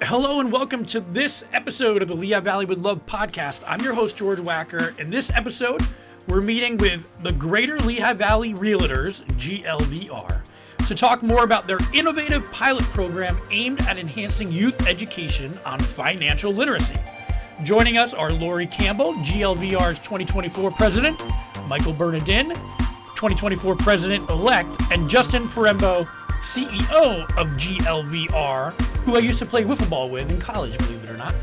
Hello and welcome to this episode of the Lehigh Valley with Love podcast. I'm your host, George Wacker. In this episode, we're meeting with the Greater Lehigh Valley REALTORS, GLVR, to talk more about their innovative pilot program aimed at enhancing youth education on financial literacy. Joining us are Lori Campbell, GLVR's 2024 president, Michael Bernadyn, 2024 president-elect, and Justin Porembo, CEO of GLVR, who I used to play wiffle ball with in college, believe it or not.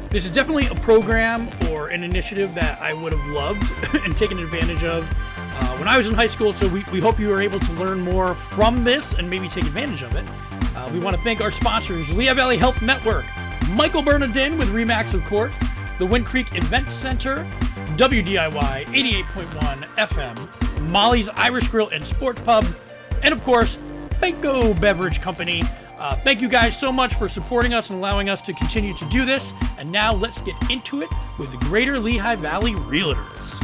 This is definitely a program or an initiative that I would have loved and taken advantage of when I was in high school, so we hope you are able to learn more from this and maybe take advantage of it. We want to thank our sponsors, Lehigh Valley Health Network, Michael Bernadyn with Remax, of course, the Wind Creek Event Center, WDIY 88.1 FM, Molly's Irish Grill and Sports Pub, and of course, Banco Beverage Company. Thank you guys so much for supporting us and allowing us to continue to do this. And now let's get into it with the Greater Lehigh Valley REALTORs.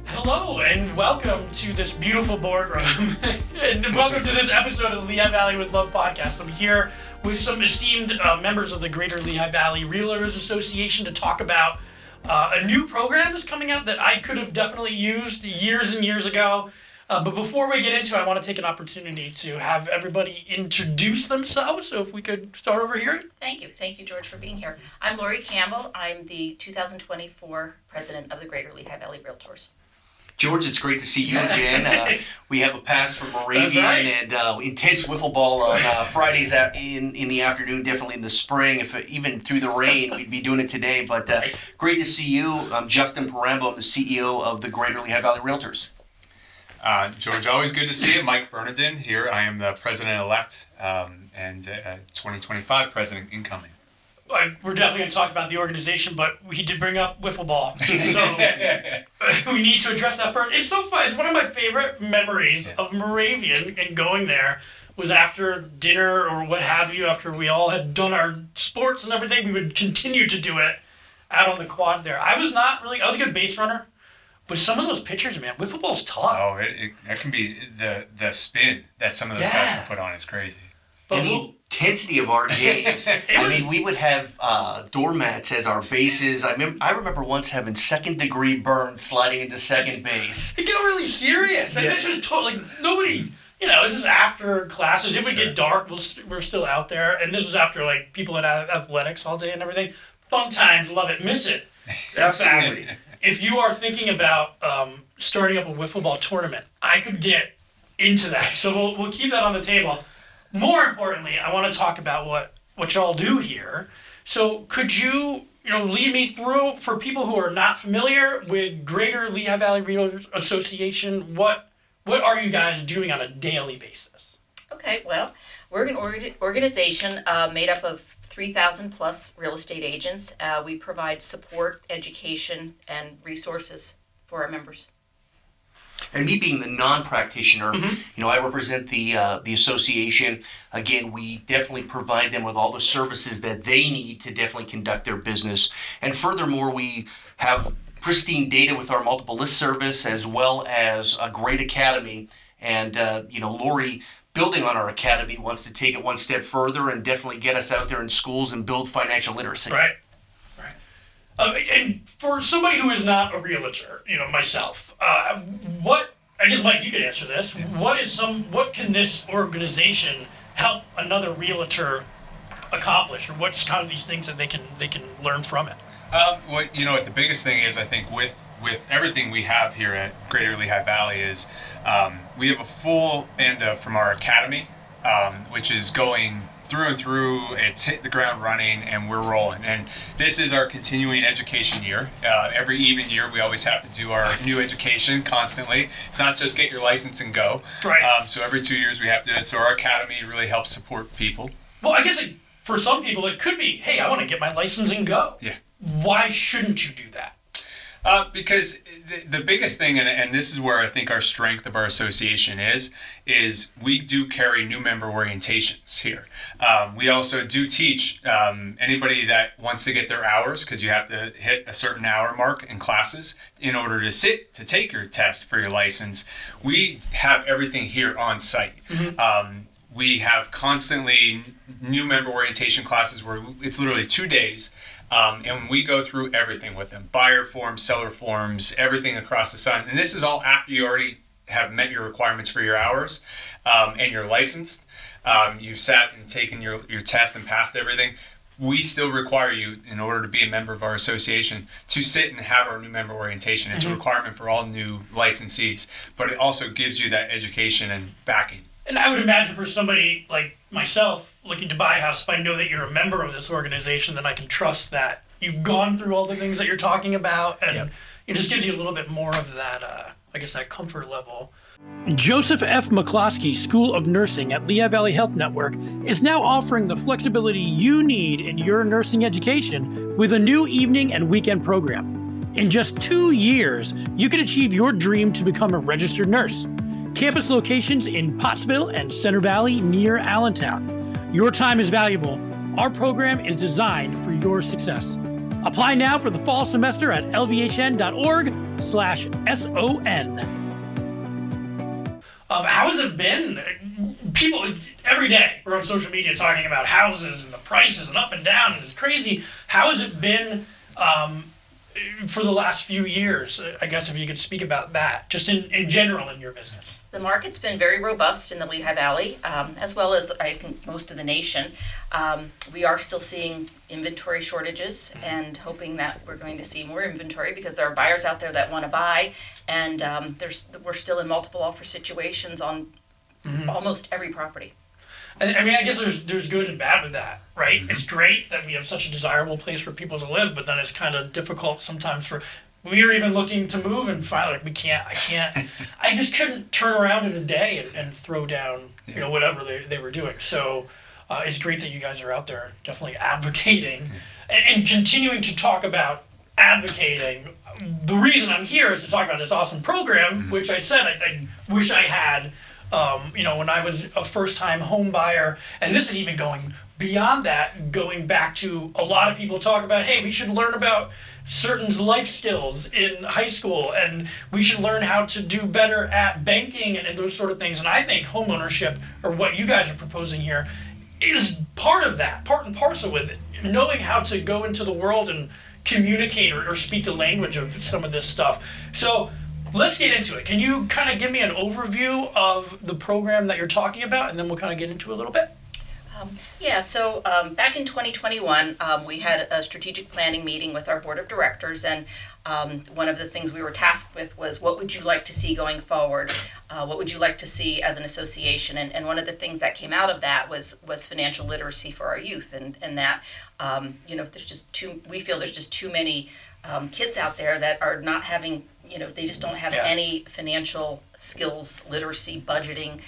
Hello and welcome to this beautiful boardroom and welcome to this episode of the Lehigh Valley with Love podcast. I'm here with some esteemed members of the Greater Lehigh Valley REALTORS Association to talk about a new program is coming out that I could have definitely used years and years ago. But before we get into it, I want to take an opportunity to have everybody introduce themselves. So if we could start over here. Thank you. Thank you, George, for being here. I'm Lori Campbell. I'm the 2024 president of the Greater Lehigh Valley REALTORs. George, it's great to see you again. We have a pass from Moravian and intense wiffle ball on Fridays in the afternoon, definitely in the spring. If even through the rain, we'd be doing it today. But great to see you. I'm Justin Porembo. I'm the CEO of the Greater Lehigh Valley REALTORs. George, always good to see you. Mike Bernadyn here. I am the president-elect and 2025 president incoming. We're definitely going to talk about the organization, but we did bring up wiffle ball, so we need to address that first. It's so fun. It's one of my favorite memories of Moravian and going there was after dinner or what have you, after we all had done our sports and everything, we would continue to do it out on the quad there. I was a good base runner, but some of those pitchers, man, wiffle ball's tough. Oh, that can be the spin that some of those guys can put on is crazy. But the intensity of our games. We would have doormats as our bases. I remember once having second-degree burns sliding into second base. It got really serious. And this was totally, nobody, this is after classes. It would get dark. We're still out there. And this was after, people had athletics all day and everything. Fun times. Love it. Miss it. Absolutely. If you are thinking about starting up a wiffle ball tournament, I could get into that. So we'll keep that on the table. More importantly, I want to talk about what y'all do here. So could you, lead me through, for people who are not familiar with Greater Lehigh Valley REALTORS Association, what are you guys doing on a daily basis? Okay, well, we're an organization made up of 3,000 plus real estate agents. We provide support, education, and resources for our members. And me being the non-practitioner, I represent the association. Again, we definitely provide them with all the services that they need to definitely conduct their business. And furthermore, we have pristine data with our multiple list service as well as a great academy. And, Lori, building on our academy, wants to take it one step further and definitely get us out there in schools and build financial literacy. Right. And for somebody who is not a realtor, myself, I guess, Mike, you could answer this. What can this organization help another realtor accomplish, or what's kind of these things that they can learn from it? What the biggest thing is, I think, with everything we have here at Greater Lehigh Valley is we have a full end from our academy, which is going through and through. It's hit the ground running and we're rolling. And this is our continuing education year. Every even year we always have to do our new education constantly. It's not just get your license and go. Right. So every 2 years we have to do it. So our academy really helps support people. Well, I guess for some people it could be, hey, I want to get my license and go. Yeah. Why shouldn't you do that? Because the biggest thing, and this is where I think our strength of our association is we do carry new member orientations here. We also do teach anybody that wants to get their hours, because you have to hit a certain hour mark in classes in order to take your test for your license. We have everything here on site. We have constantly new member orientation classes where it's literally 2 days. And we go through everything with them, buyer forms, seller forms, everything across the sun. And this is all after you already have met your requirements for your hours and you're licensed. You've sat and taken your test and passed everything. We still require you, in order to be a member of our association, to sit and have our new member orientation. It's a requirement for all new licensees, but it also gives you that education and backing. And I would imagine for somebody like myself looking to buy a house, if I know that you're a member of this organization, then I can trust that you've gone through all the things that you're talking about, and it just gives you a little bit more of that, that comfort level. Joseph F. McCloskey School of Nursing at Lehigh Valley Health Network is now offering the flexibility you need in your nursing education with a new evening and weekend program. In just 2 years, you can achieve your dream to become a registered nurse. Campus locations in Pottsville and Center Valley near Allentown. Your time is valuable. Our program is designed for your success. Apply now for the fall semester at lvhn.org/SON. How has it been? People every day are on social media talking about houses and the prices and up and down, and it's crazy. How has it been for the last few years? I guess if you could speak about that, just in general in your business. The market's been very robust in the Lehigh Valley, as well as I think most of the nation. We are still seeing inventory shortages and hoping that we're going to see more inventory because there are buyers out there that want to buy, and we're still in multiple offer situations on almost every property. I mean, I guess there's good and bad with that, right? It's great that we have such a desirable place for people to live, but then it's kind of difficult sometimes for... We were even looking to move and finally I just couldn't turn around in a day and throw down, whatever they were doing. So it's great that you guys are out there definitely advocating and continuing to talk about advocating. The reason I'm here is to talk about this awesome program, which I said I wish I had, when I was a first-time home buyer. And this is even going beyond that, going back to a lot of people talk about, hey, we should learn about certain life skills in high school, and we should learn how to do better at banking and those sort of things. And I think homeownership, or what you guys are proposing here, is part of that, part and parcel with it. Knowing how to go into the world and communicate or speak the language of some of this stuff. So let's get into it. Can you kind of give me an overview of the program that you're talking about, and then we'll kind of get into it a little bit? So back in 2021, we had a strategic planning meeting with our board of directors, and one of the things we were tasked with was, what would you like to see going forward? What would you like to see as an association? And one of the things that came out of that was financial literacy for our youth, and that we feel there's just too many kids out there that are not having, they just don't have any financial skills, literacy, budgeting,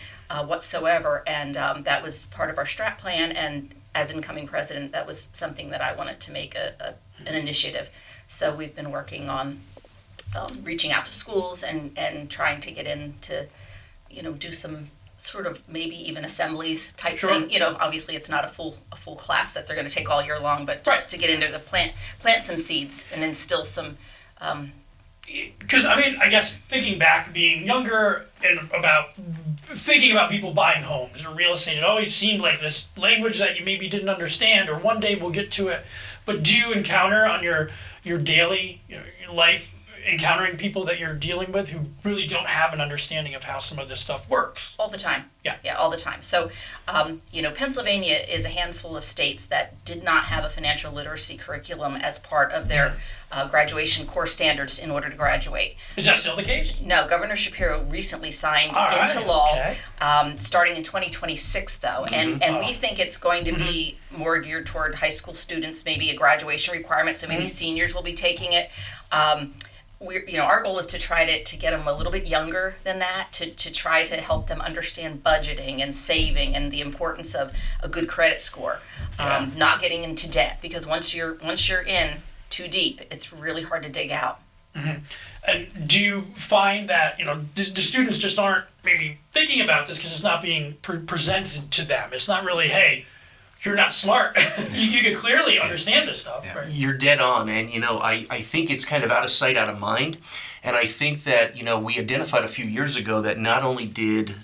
whatsoever, and that was part of our strat plan, and as incoming president, that was something that I wanted to make an initiative. So we've been working on reaching out to schools and trying to get in to, do some sort of maybe even assemblies type thing. Obviously it's not a full class that they're going to take all year long, but just to get into the plant some seeds and instill some. Because I guess thinking back, being younger and thinking about people buying homes or real estate, it always seemed like this language that you maybe didn't understand, or one day we'll get to it. But do you encounter on your daily your life, encountering people that you're dealing with who really don't have an understanding of how some of this stuff works? All the time. Yeah, all the time. So, Pennsylvania is a handful of states that did not have a financial literacy curriculum as part of their graduation core standards in order to graduate. Is that still the case? No, Governor Shapiro recently signed into law, starting in 2026 though, and we think it's going to be more geared toward high school students, maybe a graduation requirement, so maybe seniors will be taking it. Our goal is to try to get them a little bit younger than that, to try to help them understand budgeting and saving and the importance of a good credit score, not getting into debt, because once you're in too deep, it's really hard to dig out. And do you find that, the students just aren't maybe thinking about this because it's not being presented to them? It's not really, hey, you're not smart. you can clearly understand this stuff. Yeah. Right? You're dead on. And, I think it's kind of out of sight, out of mind. And I think that, we identified a few years ago that not only did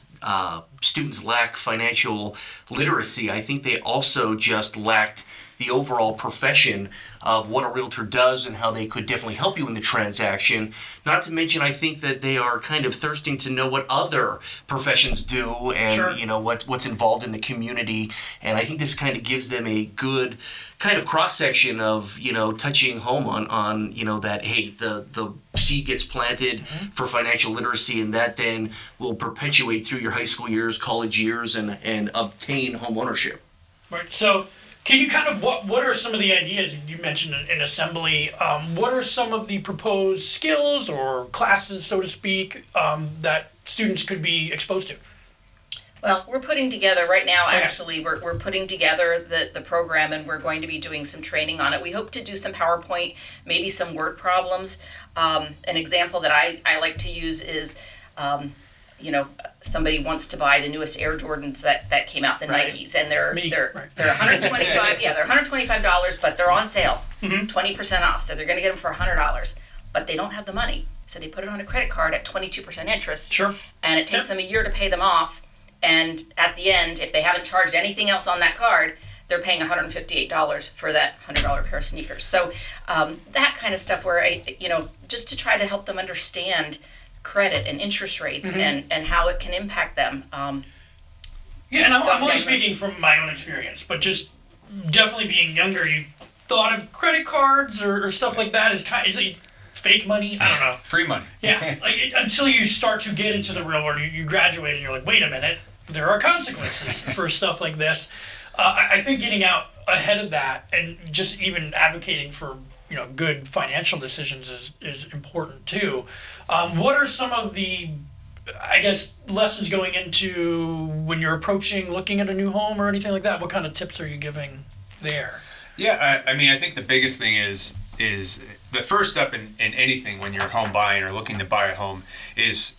students lack financial literacy, I think they also just lacked the overall profession of what a realtor does and how they could definitely help you in the transaction. Not to mention, I think that they are kind of thirsting to know what other professions do and Sure. what's involved in the community. And I think this kind of gives them a good kind of cross section of touching home on that, hey, the seed gets planted for financial literacy, and that then will perpetuate through your high school years, college years, and obtain home ownership. Right. So can you kind of, what are some of the ideas you mentioned in assembly? What are some of the proposed skills or classes, so to speak, that students could be exposed to? Well, we're putting together right now, Okay. actually, we're putting together the program, and we're going to be doing some training on it. We hope to do some PowerPoint, maybe some word problems. An example that I like to use is, somebody wants to buy the newest Air Jordans that came out, the Right. Nikes, and they're Right. they're $125. Yeah, they're $125, but they're on sale, 20% off. So they're going to get them for $100, but they don't have the money, so they put it on a credit card at 22% interest. Sure. And it takes them a year to pay them off. And at the end, if they haven't charged anything else on that card, they're paying $158 for that $100 pair of sneakers. So that kind of stuff where just to try to help them understand credit and interest rates and how it can impact them. Yeah, and I'm only speaking from my own experience, but just definitely being younger, you thought of credit cards or stuff like that as kind of like fake money. I don't know. Free money. Yeah, until you start to get into the real world, you graduate and you're like, wait a minute, there are consequences for stuff like this. I think getting out ahead of that and just even advocating for good financial decisions is important too. What are some of the, I guess, lessons going into when you're approaching looking at a new home or anything like that? What kind of tips are you giving there? Yeah, I think the biggest thing is the first step in anything when you're home buying or looking to buy a home is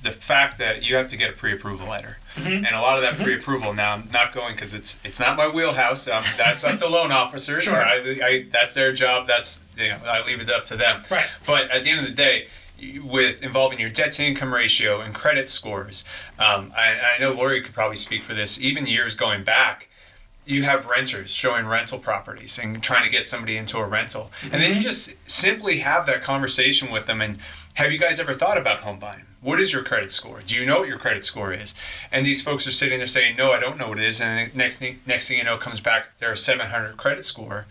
the fact that you have to get a pre-approval letter. And a lot of that pre-approval, now I'm not going because it's not my wheelhouse. That's up to loan officers. Sure. I that's their job. That's I leave it up to them. Right. But at the end of the day, with involving your debt to income ratio and credit scores, I know Lori could probably speak for this. Even years going back, you have renters showing rental properties and trying to get somebody into a rental. And then you just simply have that conversation with them and have you guys ever thought about home buying? What is your credit score? Do you know what your credit score is? And these folks are sitting there saying, no, I don't know what it is. And the next thing you know, comes back, they're a 700 credit score.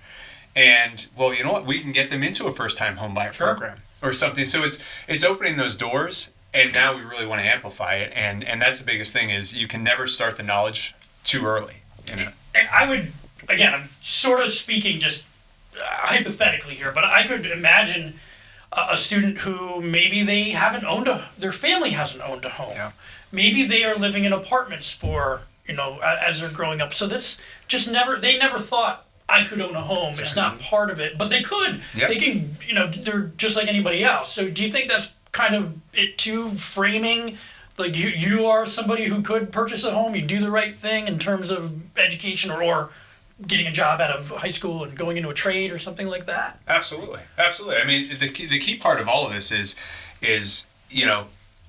And well, you know what? We can get them into a first-time home buyer program or something. So it's opening those doors, and now we really want to amplify it. And that's the biggest thing is you can never start the knowledge too early. And I would, again, I'm sort of speaking just hypothetically here, but I could imagine a student who maybe they haven't their family hasn't owned a home. Yeah. Maybe they are living in apartments for, as they're growing up. So that's just they never thought I could own a home. Exactly. It's not part of it, but they could. Yep. They can, they're just like anybody else. So do you think that's kind of it too, framing? Like you are somebody who could purchase a home, you do the right thing in terms of education or getting a job out of high school and going into a trade or something like that? Absolutely. I mean, the key part of all of this is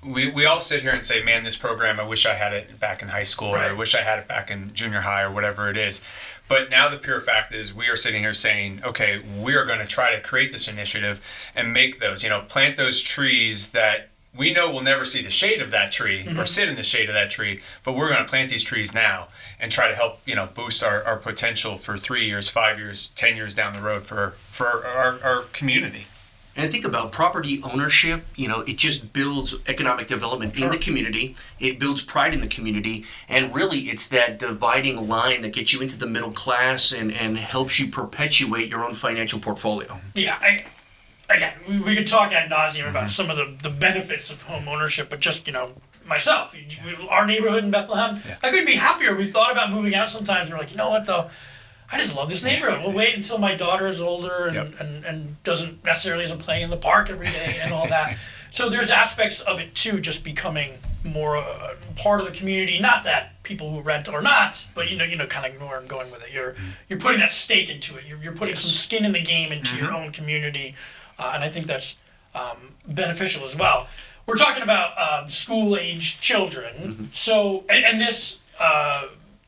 we all sit here and say, man, this program, I wish I had it back in high school, right, or I wish I had it back in junior high or whatever it is. But now the pure fact is we are sitting here saying, okay, we are going to try to create this initiative and make those, plant those trees that we know we'll never see the shade of that tree or sit in the shade of that tree, but we're going to plant these trees now and try to help, boost our potential for 3 years, 5 years, 10 years down the road for our community. And think about property ownership, it just builds economic development in the community. It builds pride in the community. And really, it's that dividing line that gets you into the middle class and helps you perpetuate your own financial portfolio. Yeah, again, we could talk ad nauseum about some of the benefits of home ownership, but just, myself, our neighborhood in Bethlehem, I couldn't be happier. We've thought about moving out sometimes. We're like, you know what, though? I just love this neighborhood. We'll wait until my daughter is older and doesn't necessarily isn't playing in the park every day and all that. So there's aspects of it too, just becoming more part of the community. Not that people who rent or not, but you know, kind of where I'm going with it. You're putting that stake into it. You're putting some skin in the game into your own community, and I think that's beneficial as well. We're talking about school-age children. So and this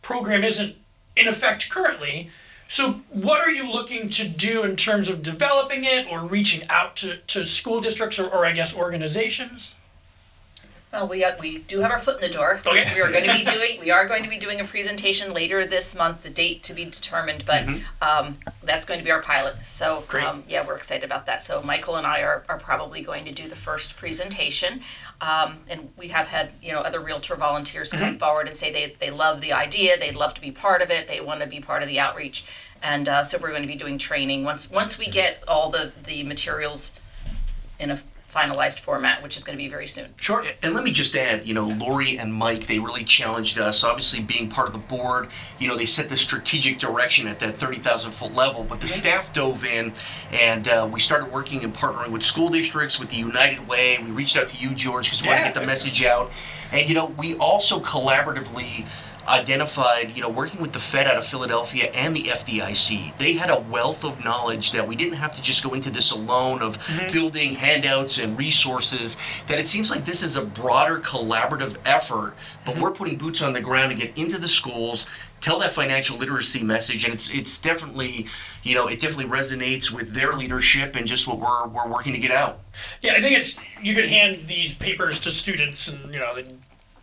program isn't in effect currently. So what are you looking to do in terms of developing it or reaching out to school districts or I guess organizations? Well, we do have our foot in the door. Okay. We are going to be doing a presentation later this month, the date to be determined, but that's going to be our pilot. So we're excited about that. So Michael and I are probably going to do the first presentation. And we have had, other realtor volunteers come forward and say they love the idea, they'd love to be part of it, they want to be part of the outreach. And so we're going to be doing training once we get all the materials in a finalized format, which is going to be very soon. Sure. And let me just add, Lori and Mike, they really challenged us. Obviously, being part of the board, they set the strategic direction at that 30,000-foot level. But the staff dove in, and we started working and partnering with school districts, with the United Way. We reached out to you, George, because we want to get the message out. And, we also collaboratively identified, working with the Fed out of Philadelphia and the FDIC. They had a wealth of knowledge that we didn't have to just go into this alone of building handouts and resources, that it seems like this is a broader collaborative effort, but we're putting boots on the ground to get into the schools, tell that financial literacy message, and it's definitely, it definitely resonates with their leadership and just what we're working to get out. Yeah, I think you could hand these papers to students and, they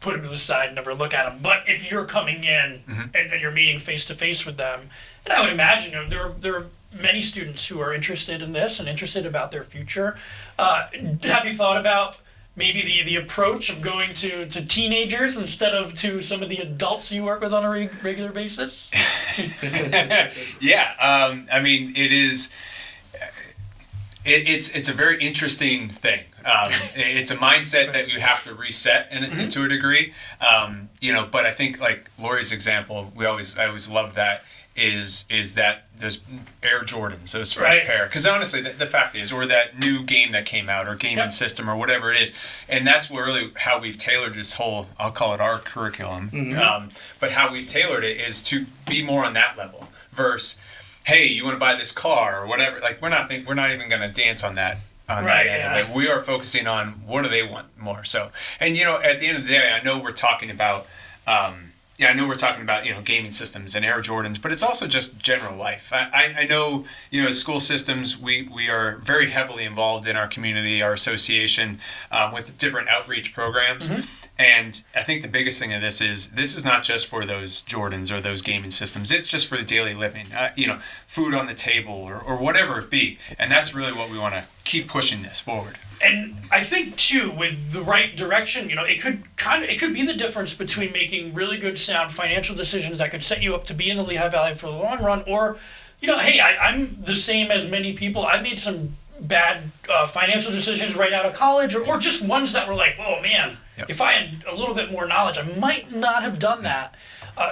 put them to the side and never look at them. But if you're coming in and you're meeting face to face with them, and I would imagine there are many students who are interested in this and interested about their future. Have you thought about maybe the approach of going to teenagers instead of to some of the adults you work with on a regular basis? Yeah, I mean, it's a very interesting thing. It's a mindset that you have to reset to a degree. But I think like Lori's example, I always love that is that those Air Jordans, those fresh pair. Because honestly, the fact is, or that new game that came out, or gaming system, or whatever it is, and that's really how we've tailored this whole, I'll call it our curriculum. But how we've tailored it is to be more on that level versus, hey, you want to buy this car or whatever. Like we're not even going to dance on that. That end of it. We are focusing on what do they want more. So, and at the end of the day, I know we're talking about, gaming systems and Air Jordans, but it's also just general life. I know, school systems, we are very heavily involved in our community, our association, with different outreach programs. And I think the biggest thing of this is not just for those Jordans or those gaming systems. It's just for the daily living, food on the table or whatever it be. And that's really what we want to keep pushing this forward. And I think too, with the right direction, it could be the difference between making really good, sound financial decisions that could set you up to be in the Lehigh Valley for the long run, or, hey, I'm the same as many people. I made some bad financial decisions right out of college, or just ones that were like, oh man, if I had a little bit more knowledge, I might not have done that.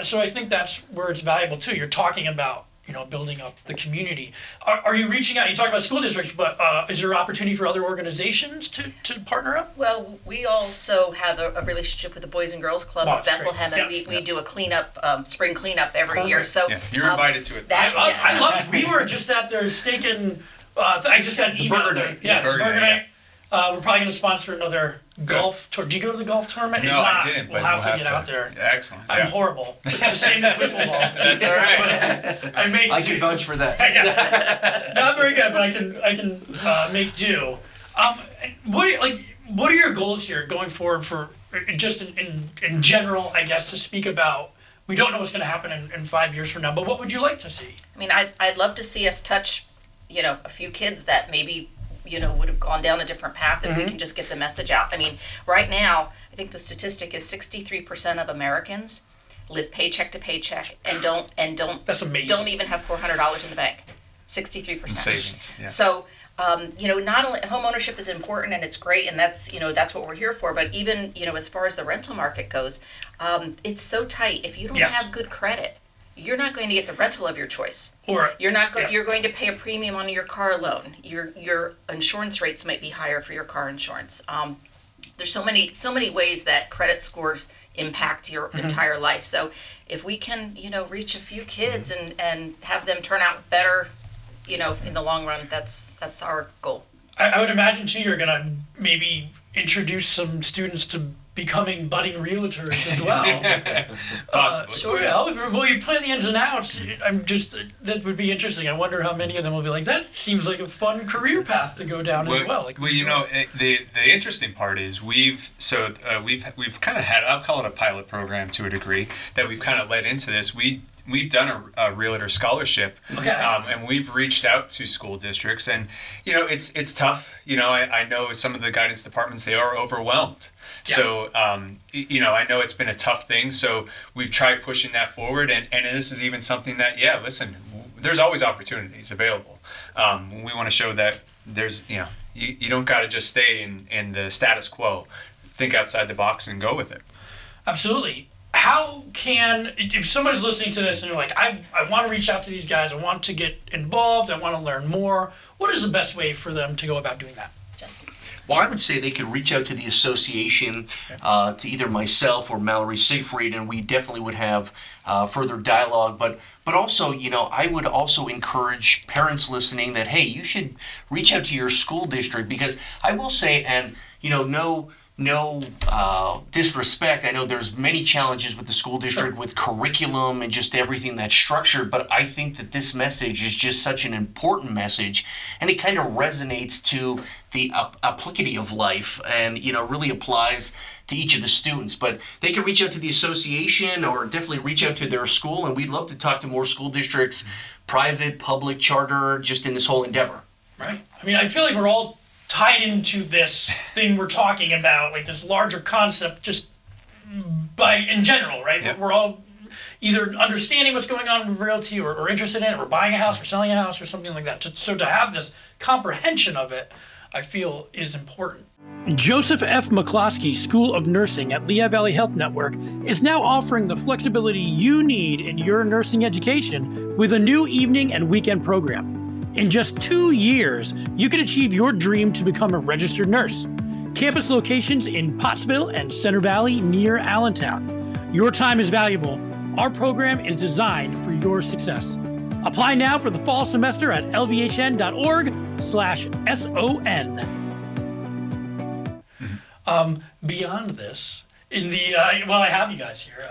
So I think that's where it's valuable too. You're talking about, building up the community. Are you reaching out? You talk about school districts, but is there opportunity for other organizations to partner up? Well, we also have a relationship with the Boys and Girls Club of Bethlehem, and we do a cleanup, spring cleanup every year. So you're invited to it. I love. We were just out there staking. I just got an email. Burger Night. Burger Night. We're probably going to sponsor another golf tour. Do you go to the golf tournament? No, if not, I didn't. We'll have to get out there. Excellent. I'm horrible. The same as wiffle ball. That's all right. I can vouch for that. Not very good, but I can make do. What are your goals here going forward for just in general? I guess to speak about. We don't know what's going to happen in 5 years from now, but what would you like to see? I mean, I'd love to see us touch, a few kids that maybe would have gone down a different path if we can just get the message out. I mean, right now, I think the statistic is 63% of Americans live paycheck to paycheck and don't That's amazing. Don't even have $400 in the bank. 63%. In savings. Yeah. So, not only homeownership is important and it's great and that's what we're here for, but even, as far as the rental market goes, it's so tight. If you don't have good credit, you're not going to get the rental of your choice. Or You're not going. You're going to pay a premium on your car loan. Your insurance rates might be higher for your car insurance. There's so many ways that credit scores impact your entire life. So if we can, reach a few kids and have them turn out better, in the long run, that's our goal. I would imagine too, you're gonna maybe introduce some students to becoming budding realtors as well. Possibly. Sure. Well, you plan the ins and outs. That would be interesting. I wonder how many of them will be like, that seems like a fun career path to go down as well. The interesting part is we've kind of had, I'll call it a pilot program to a degree, that we've kind of led into this. We've done a realtor scholarship, Okay. And we've reached out to school districts, and it's tough. I know some of the guidance departments, they are overwhelmed. Yeah. So I know it's been a tough thing. So we've tried pushing that forward, and this is even something that listen, there's always opportunities available. We want to show that there's you don't got to just stay in the status quo. Think outside the box and go with it. Absolutely. How can, if somebody's listening to this and they're like, I want to reach out to these guys, I want to get involved, I want to learn more, what is the best way for them to go about doing that? Justin. Well, I would say they could reach out to the association, to either myself or Mallory Siegfried, and we definitely would have further dialogue. But also, I would also encourage parents listening that, hey, you should reach out to your school district, because I will say, and no disrespect, I know there's many challenges with the school district with curriculum and just everything that's structured, but I think that this message is just such an important message, and it kind of resonates to the applicability of life, and really applies to each of the students. But they can reach out to the association or definitely reach out to their school, and we'd love to talk to more school districts, private, public, charter, just in this whole endeavor. Right. I mean, I feel like we're all tied into this thing we're talking about, like this larger concept, just in general, right? Yep. We're all either understanding what's going on with realty or interested in it, or buying a house or selling a house or something like that. So to have this comprehension of it, I feel is important. Joseph F. McCloskey School of Nursing at Lehigh Valley Health Network is now offering the flexibility you need in your nursing education with a new evening and weekend program. In just 2 years, you can achieve your dream to become a registered nurse. Campus locations in Pottsville and Center Valley near Allentown. Your time is valuable. Our program is designed for your success. Apply now for the fall semester at lvhn.org/SON. Beyond this, in the I have you guys here.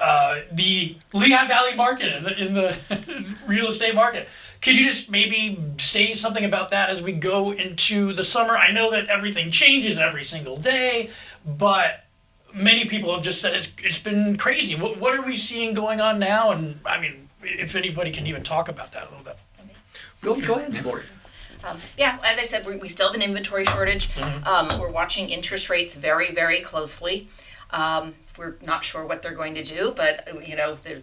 The Lehigh Valley market, in the real estate market. Could you just maybe say something about that as we go into the summer? I know that everything changes every single day, but many people have just said it's been crazy. What are we seeing going on now? And I mean, if anybody can even talk about that a little bit. Go ahead, Lori. As I said, we still have an inventory shortage. We're watching interest rates very, very closely. We're not sure what they're going to do, but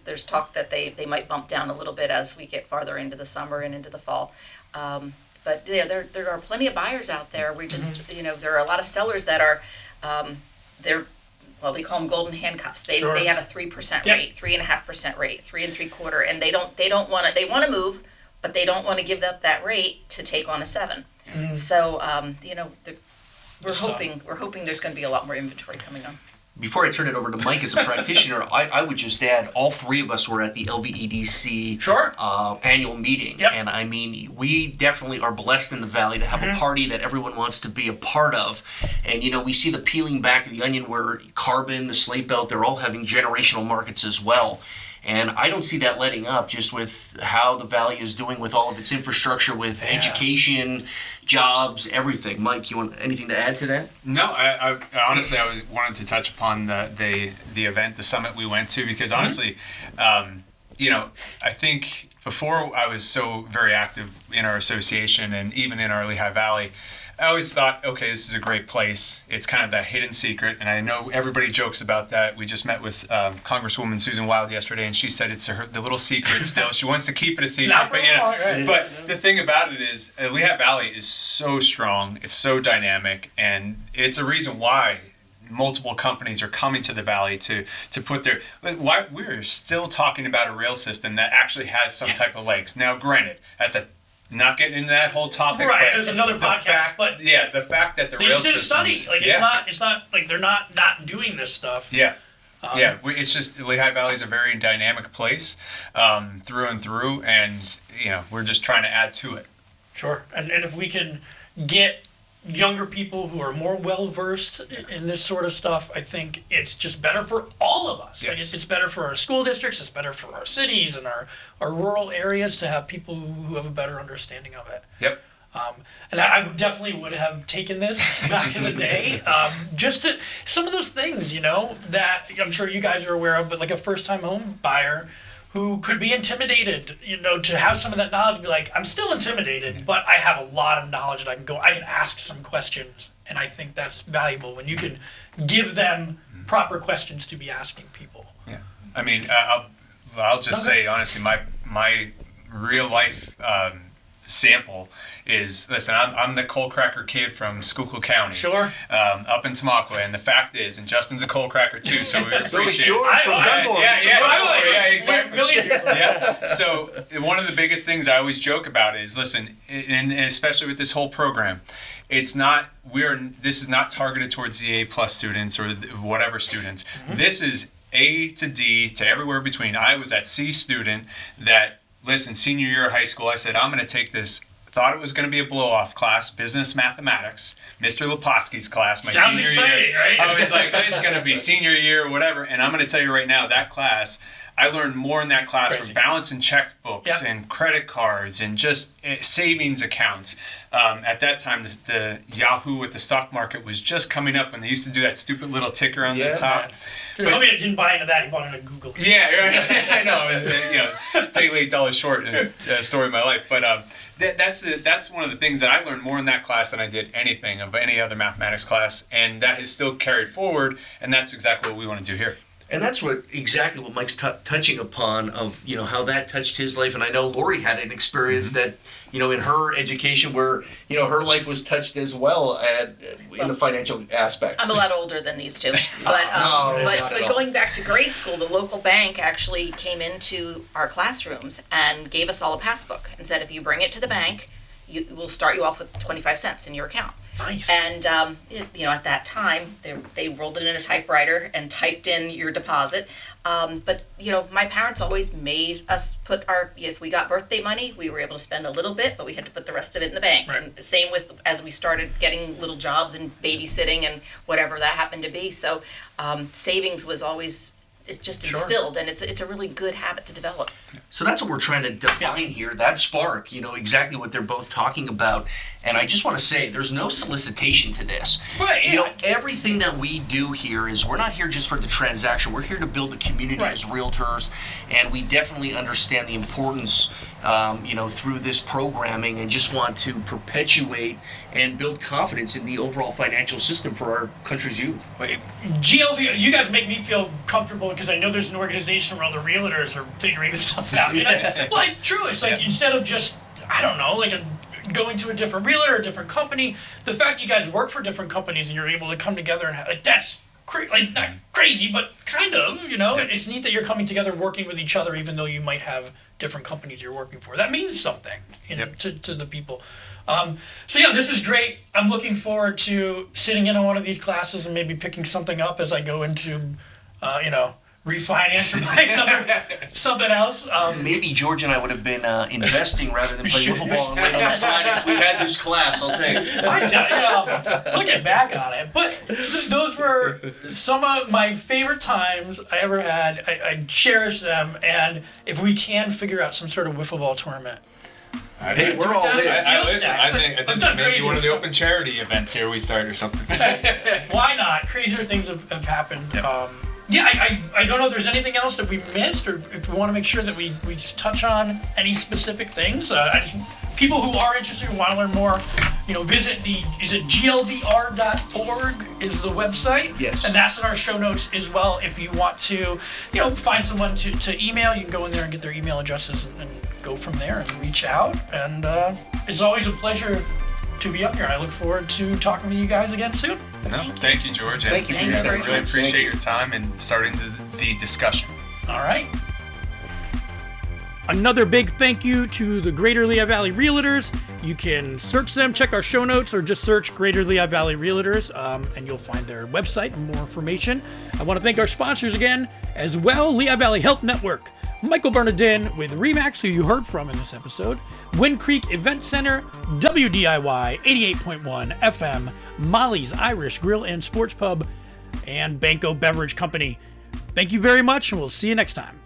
there's talk that they might bump down a little bit as we get farther into the summer and into the fall. But there are plenty of buyers out there. We just there are a lot of sellers that are they call them golden handcuffs. They have a 3% rate, 3.5% rate, 3 3/4, and they want to move, but they don't want to give up that rate to take on a 7. So we're hoping there's going to be a lot more inventory coming on. Before I turn it over to Mike as a practitioner, I would just add, all three of us were at the LVEDC annual meeting. Yep. And I mean, we definitely are blessed in the Valley to have a party that everyone wants to be a part of. And, we see the peeling back of the onion where Carbon, the Slate Belt, they're all having generational markets as well. And I don't see that letting up, just with how the Valley is doing with all of its infrastructure, with education, jobs, everything. Mike, you want anything to add to that? No, I honestly wanted to touch upon the event, the summit we went to, because honestly, I think before I was so very active in our association and even in our Lehigh Valley, I always thought, okay, this is a great place. It's kind of that hidden secret, and I know everybody jokes about that. We just met with Congresswoman Susan Wild yesterday, and she said it's the little secret still. She wants to keep it a secret. Not for long, right? But the thing about it is, Lehigh Valley is so strong, it's so dynamic, and it's a reason why multiple companies are coming to the valley to put their. Why we're still talking about a rail system that actually has some type of legs. Now, granted, that's not getting into that whole topic. Right, but there's another podcast. But the fact that the they rail just did a systems, study. It's not like they're not doing this stuff. Yeah. It's just Lehigh Valley is a very dynamic place through and through, and we're just trying to add to it. Sure, and if we can get younger people who are more well versed in this sort of stuff, I think it's just better for all of us. Yes. Like it's better for our school districts, it's better for our cities and our rural areas to have people who have a better understanding of it. Yep. And I definitely would have taken this back in the day. Just to some of those things, that I'm sure you guys are aware of, but like a first-time home buyer who could be intimidated, to have some of that knowledge, be like, I'm still intimidated, but I have a lot of knowledge that I can ask some questions, and I think that's valuable when you can give them proper questions to be asking people. Yeah, I mean, I'll just say honestly, my real life sample is, listen, I'm the coal cracker kid from Schuylkill County. Sure. Up in Tamaqua, and the fact is, and Justin's a coal cracker too, so we appreciate George from Dunmore. Yeah, exactly. Million people. Yeah. So one of the biggest things I always joke about is, listen, and especially with this whole program, this is not targeted towards the A+ students or whatever students. Mm-hmm. This is A to D to everywhere between. I was that C student that, listen, senior year of high school, I said, I'm going to take this. Thought it was going to be a blow-off class, business mathematics, Mr. Lepotsky's class, my Sounds senior exciting, year. right? I was like, it's going to be senior year or whatever. And I'm going to tell you right now, that class, I learned more in that class from balancing checkbooks and credit cards and just savings accounts. At that time, the Yahoo with the stock market was just coming up, and they used to do that stupid little ticker on the top. Dude, I didn't buy into that. He bought into Google. Yeah, right. I know. Take $8 short in a story of my life. But that's one of the things that I learned more in that class than I did anything of any other mathematics class, and that has still carried forward. And that's exactly what we want to do here. And that's exactly what Mike's touching upon of, how that touched his life. And I know Lori had an experience that, in her education where, her life was touched as well in the financial aspect. I'm a lot older than these two. But going back to grade school, the local bank actually came into our classrooms and gave us all a passbook and said, if you bring it to the bank, we'll start you off with 25 cents in your account. Nice. And, at that time, they rolled it in a typewriter and typed in your deposit. But my parents always made us put if we got birthday money, we were able to spend a little bit, but we had to put the rest of it in the bank. Right. And same with as we started getting little jobs and babysitting and whatever that happened to be. So savings was always just instilled, and it's a really good habit to develop. So that's what we're trying to define here, that spark, exactly what they're both talking about. And I just want to say, there's no solicitation to this. Right, yeah. Everything that we do here is, we're not here just for the transaction. We're here to build the community as realtors, and we definitely understand the importance, through this programming, and just want to perpetuate and build confidence in the overall financial system for our country's youth. Wait, GLVR, you guys make me feel comfortable because I know there's an organization where all the realtors are figuring this stuff out. True. It's like instead of just, I don't know, going to a different realtor, a different company, the fact you guys work for different companies and you're able to come together and that's not crazy, but kind of, it's neat that you're coming together working with each other, even though you might have different companies you're working for. That means something to the people. This is great. I'm looking forward to sitting in on one of these classes and maybe picking something up as I go into, refinance or buy something else. Maybe George and I would have been investing rather than playing wiffle ball on Friday if we had this class, I'll tell you. Looking back on it. But those were some of my favorite times I ever had. I cherish them, and if we can figure out some sort of wiffle ball tournament. Hey, we're all in. I think maybe one of the open charity events here we start or something. Why not? Crazier things have happened. I don't know if there's anything else that we missed, or if we want to make sure that we just touch on any specific things. People who are interested and want to learn more, visit is it glvr.org is the website? Yes. And that's in our show notes as well. If you want to, find someone to email, you can go in there and get their email addresses and go from there and reach out. And it's always a pleasure to be up here. I look forward to talking with you guys again soon. No, thank you, George. Thank you for and your I time, really George. appreciate Thank you. your time and starting the discussion. All right. Another big thank you to the Greater Lehigh Valley Realtors. You can search them, check our show notes, or just search Greater Lehigh Valley Realtors, and you'll find their website and more information. I want to thank our sponsors again, as well, Lehigh Valley Health Network, Michael Bernadyn with Remax, who you heard from in this episode, Wind Creek Event Center, WDIY 88.1 FM, Molly's Irish Grill and Sports Pub, and Banco Beverage Company. Thank you very much, and we'll see you next time.